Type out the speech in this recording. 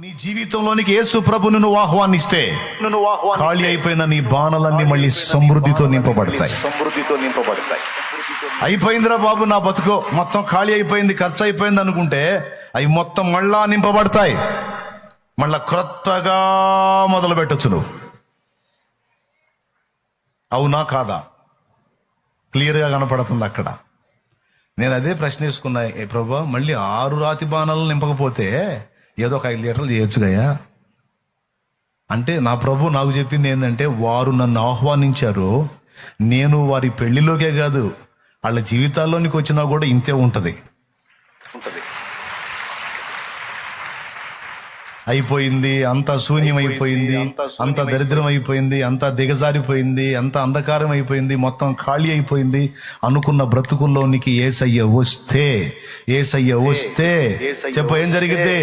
నీ జీవితంలోనికి యేసు ప్రభువును నువ్వు ఆహ్వానిస్తే ఖాళీ అయిపోయిన నీ బాణలన్నీ మళ్ళీ సమృద్ధితో నింపబడతాయి. అయిపోయిందిరా బాబు నా బతుకో, మొత్తం ఖాళీ అయిపోయింది, ఖర్చు అయిపోయింది అనుకుంటే అవి మొత్తం మళ్ళా నింపబడతాయి. మళ్ళా క్రొత్తగా మొదలు పెట్టచ్చు నువ్వు. అవునా కాదా? క్లియర్గా కనపడుతుంది అక్కడ. నేను అదే ప్రశ్న వేసుకున్నా, ఏ ప్రభా మళ్ళీ 6 రాతి బాణాలు నింపకపోతే ఏదో ఒక 5 లీటర్లు చేయొచ్చుగయ్యా అంటే, నా ప్రభు నాకు చెప్పింది ఏంటంటే, వారు నన్ను ఆహ్వానించారు, నేను వారి పెళ్లిలోకే కాదు వాళ్ళ జీవితాల్లోనికి వచ్చినా కూడా ఇంతే ఉంటది. అయిపోయింది, అంతా శూన్యం అయిపోయింది, అంత దరిద్రం అయిపోయింది, అంత దిగజారిపోయింది, అంత అంధకారం అయిపోయింది, మొత్తం ఖాళీ అయిపోయింది అనుకున్న బ్రతుకుల్లోనికి యేసయ్య వస్తే చెప్పు ఏం జరిగితే